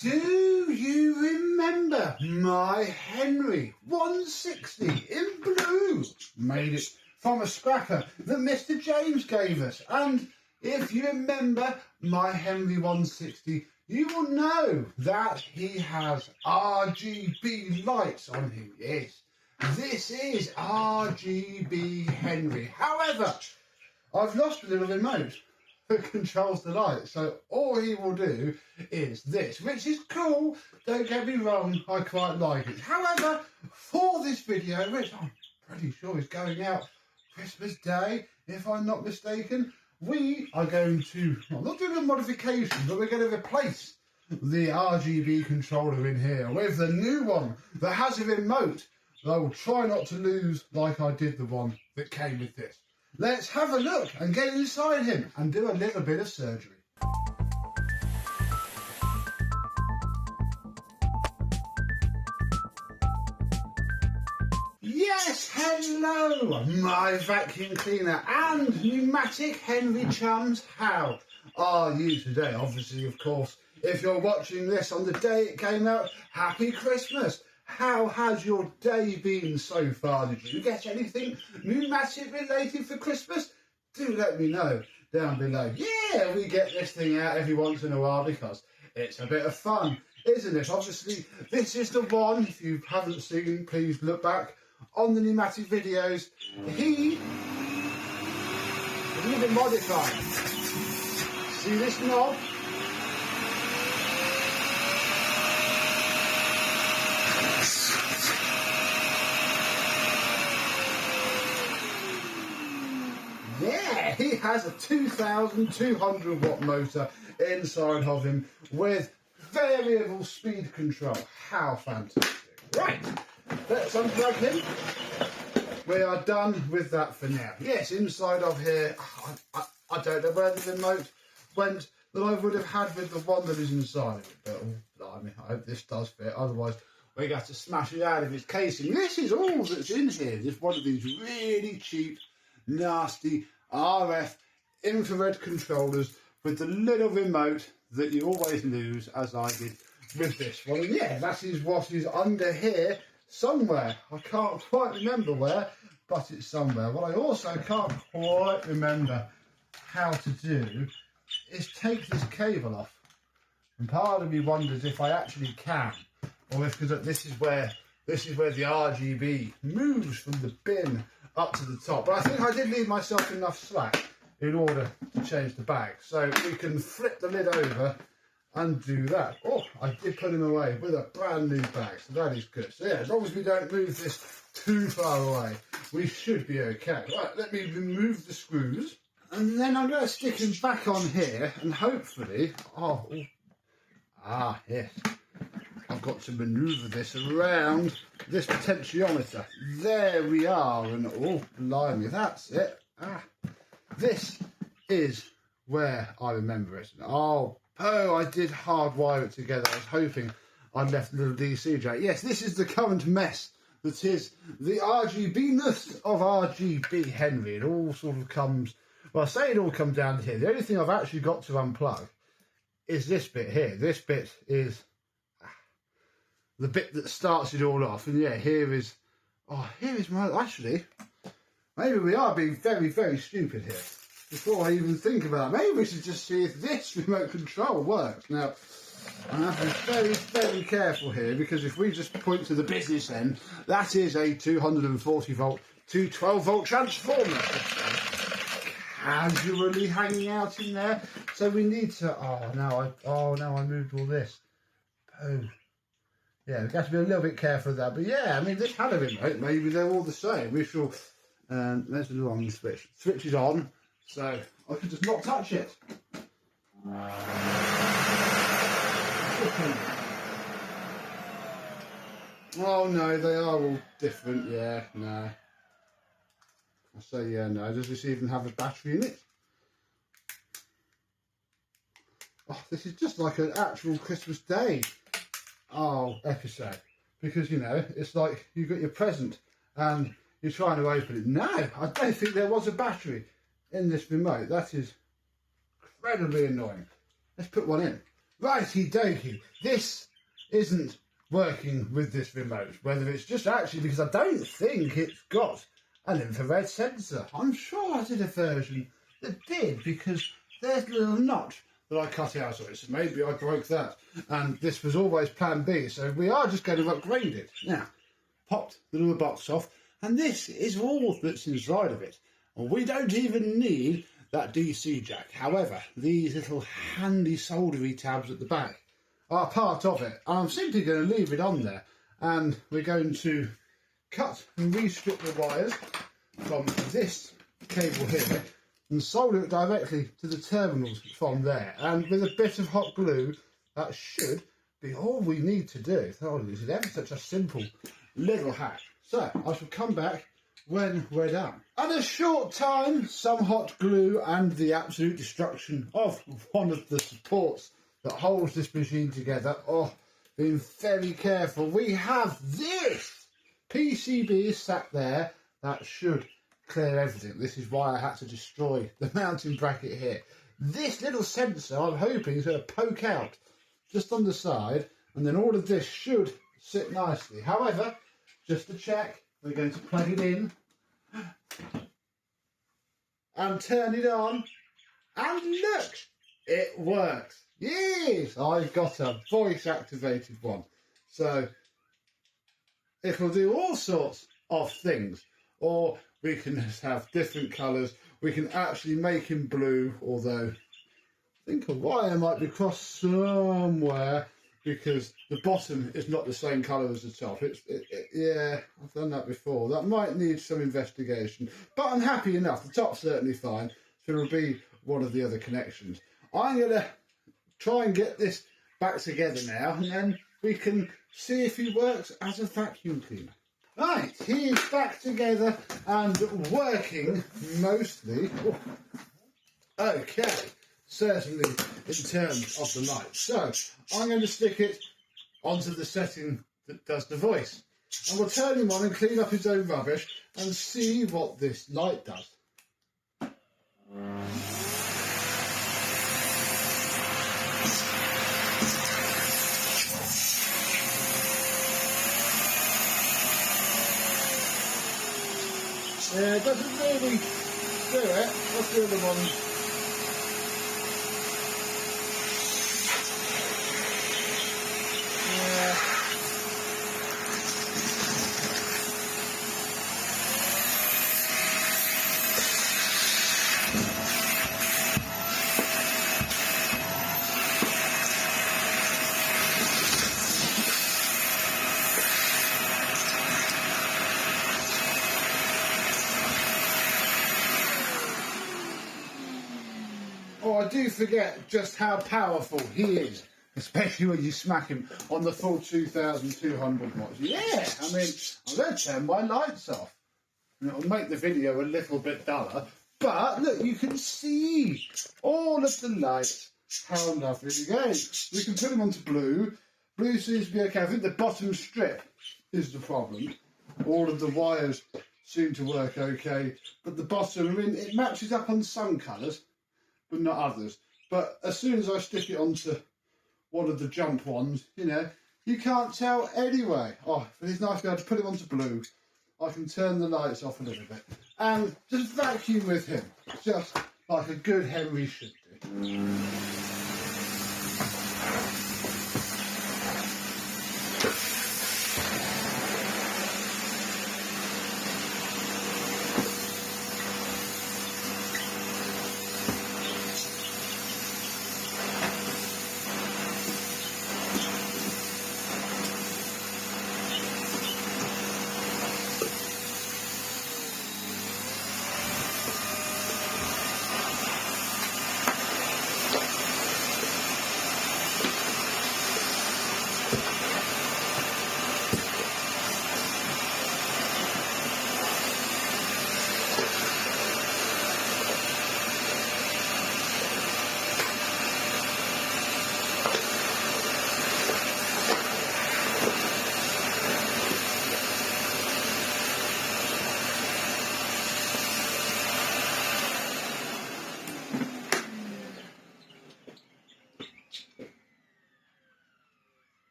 Do you remember my Henry 160 in blue? Made it from a scrapper that Mr. James gave us. And if you remember my Henry 160, you will know that he has RGB lights on him. Yes, this is RGB Henry. However, I've lost a little remote that controls the light, so all he will do is this, which is cool, don't get me wrong, I quite like it. However, for this video, which I'm pretty sure is going out Christmas Day, if I'm not mistaken, we are going to, well, not doing a modification, but we're going to replace the RGB controller in here with the new one that has a remote that I will try not to lose like I did the one that came with this. Let's have a look and get inside him and do a little bit of surgery. Yes, hello, my vacuum cleaner and pneumatic Henry chums. How are you today? Obviously, of course, if you're watching this on the day it came out, happy Christmas. How has your day been so far? Did you get anything pneumatic related for Christmas? Do let me know down below. Yeah, we get this thing out every once in a while because it's a bit of fun, isn't it? Obviously, this is the one, if you haven't seen, please look back on the pneumatic videos. He is a little bit modified. See this knob? Yeah, he has a 2,200 watt motor inside of him with variable speed control. How fantastic. Right, let's unplug him. We are done with that for now. Yes, inside of here, I don't know where the remote went that I would have had with the one that is inside of it. But, oh, blimey, I hope this does fit. Otherwise, we're going to have to smash it out of its casing. This is all that's in here. Just one of these really cheap, nasty RF infrared controllers with the little remote that you always lose, as I did with this one. And yeah, that is what is under here somewhere. I can't quite remember where, but it's somewhere. What I also can't quite remember how to do is take this cable off. And part of me wonders if I actually can, or if, because this is where the RGB moves from the bin up to the top. But I think I did leave myself enough slack in order to change the bag. So we can flip the lid over and do that. Oh, I did put him away with a brand new bag, so that is good. So yeah, as long as we don't move this too far away, we should be okay. Right, let me remove the screws. And then I'm going to stick him back on here and hopefully, yes. I've got to manoeuvre this around this potentiometer. There we are, and oh, blimey, that's it. This is where I remember it. Oh, I did hardwire it together. I was hoping I'd left a little DC jack. Yes, this is the current mess that is the RGB-ness of RGB Henry. It all sort of comes, well, I say it all comes down to here. The only thing I've actually got to unplug is this bit here. This bit is the bit that starts it all off. And yeah, here is my, actually, maybe we are being very, very stupid here. Before I even think about it, maybe we should just see if this remote control works. Now, I have to be very, very careful here, because if we just point to the business end, that is a 240 volt to 12 volt transformer casually hanging out in there. So we need to, now I moved all this. Boom. Yeah, we've got to be a little bit careful of that. But yeah, I mean, this had a remote, maybe they're all the same. We shall, there's the on switch. Switch is on, so I can just not touch it. Oh no, they are all different. Yeah, no. I say yeah, no. Does this even have a battery in it? Oh, this is just like an actual Christmas Day episode, because you know, it's like you've got your present and you're trying to open it. No, I don't think there was a battery in this remote. That is incredibly annoying. Let's put one in. Righty dokey, this isn't working with this remote, whether it's just actually because I don't think it's got an infrared sensor. I'm sure I did a version that did, because there's a little notch that I cut out of it, so maybe I broke that, and this was always plan B, so we are just going to upgrade it. Now, popped the little box off, and this is all that's inside of it. And we don't even need that DC jack. However, these little handy soldery tabs at the back are part of it. I'm simply going to leave it on there, and we're going to cut and restrip the wires from this cable here and solder it directly to the terminals from there. And with a bit of hot glue, that should be all we need to do. Oh, this is ever such a simple little hack. So I shall come back when we're done. In a short time, some hot glue and the absolute destruction of one of the supports that holds this machine together. Oh, being very careful. We have this PCB sat there. That should clear everything. This is why I had to destroy the mounting bracket here. This little sensor, I'm hoping, is going to poke out just on the side, and then all of this should sit nicely. However, just to check, we're going to plug it in and turn it on, and look, it works. Yes, I've got a voice activated one, so it'll do all sorts of things. Or we can just have different colours. We can actually make him blue, although I think a wire might be crossed somewhere, because the bottom is not the same colour as the top. Yeah, I've done that before. That might need some investigation, but I'm happy enough. The top's certainly fine, so it'll be one of the other connections. I'm going to try and get this back together now, and then we can see if he works as a vacuum cleaner. Right, he's back together and working mostly. Okay, certainly in terms of the light. So I'm going to stick it onto the setting that does the voice, and we'll turn him on and clean up his own rubbish and see what this light does. Yeah, it doesn't really do it. What's the other one? Yeah. Oh, I do forget just how powerful he is, especially when you smack him on the full 2,200 watts. Yeah, I mean, I'm going to turn my lights off. And it'll make the video a little bit duller, but look, you can see all of the lights, how lovely it goes. We can put him onto blue. Blue seems to be okay. I think the bottom strip is the problem. All of the wires seem to work okay, but the bottom, I mean, it matches up on some colours, but not others. But as soon as I stick it onto one of the jump ones, you know, you can't tell anyway. Oh, but it's nice to be able to put it onto blue. I can turn the lights off a little bit and just vacuum with him, just like a good Henry should do.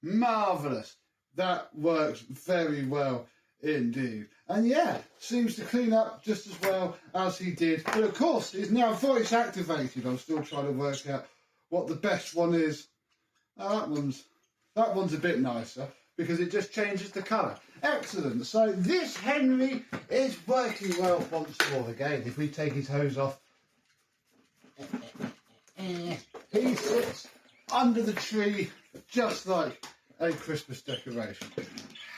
Marvellous. That works very well indeed. And yeah, seems to clean up just as well as he did. But of course, it's now voice activated. I'm still trying to work out what the best one is. Oh, that one's a bit nicer because it just changes the colour. Excellent. So this Henry is working well once more. Again, if we take his hose off, he sits under the tree just like a Christmas decoration.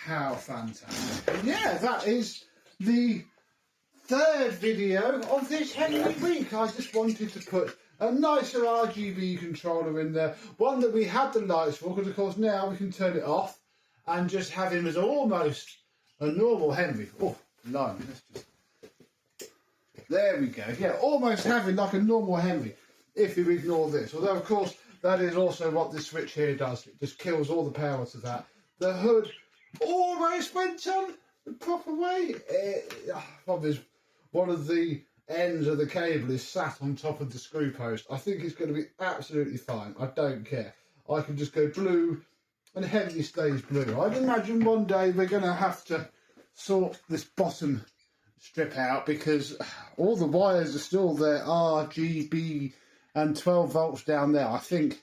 How fantastic. And yeah, that is the third video of this Henry week. I just wanted to put a nicer RGB controller in there, one that we had the lights for, because of course now we can turn it off and just have him as almost a normal Henry. Oh, blimey, let's just... There we go. Yeah, almost having like a normal Henry if you ignore this. Although, of course, that is also what this switch here does. It just kills all the power to that. The hood almost went on the proper way. Probably one of the ends of the cable is sat on top of the screw post. I think it's going to be absolutely fine. I don't care. I can just go blue and Henry stays blue. I'd imagine one day we're going to have to sort this bottom strip out because all the wires are still there, RGB and 12 volts down there. I think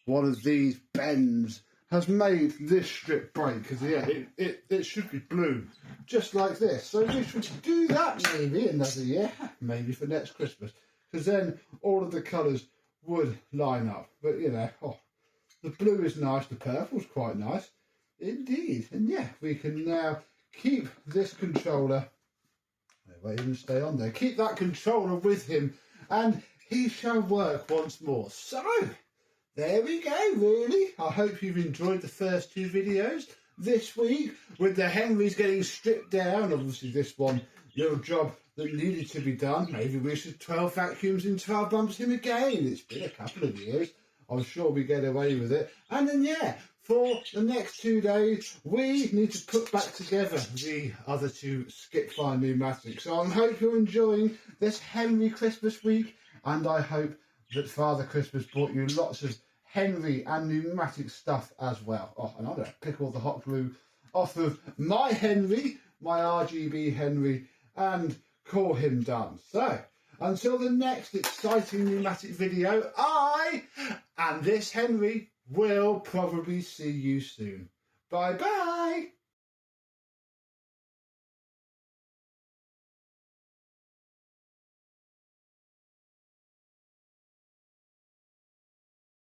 one of these bends has made this strip break because yeah, it should be blue just like this. So we should do that maybe another year, maybe for next Christmas, because then all of the colours would line up. But you know, oh, the blue is nice, the purple's quite nice indeed. And yeah, we can now keep this controller, wait, even stay on there, keep that controller with him and he shall work once more. So there we go, really. I hope you've enjoyed the first two videos this week with the Henrys getting stripped down. Obviously this one, little job that needed to be done. Maybe we should 12 vacuums in 12 bumps him again. It's been a couple of years. I'm sure we get away with it. And then yeah, for the next 2 days, we need to put back together the other two Skipfire pneumatics. So I hope you're enjoying this Henry Christmas week, and I hope that Father Christmas brought you lots of Henry and pneumatic stuff as well. Oh, and I'm going to pick all the hot glue off of my Henry, my RGB Henry, and call him done. So, until the next exciting pneumatic video, I and this Henry will probably see you soon. Bye bye.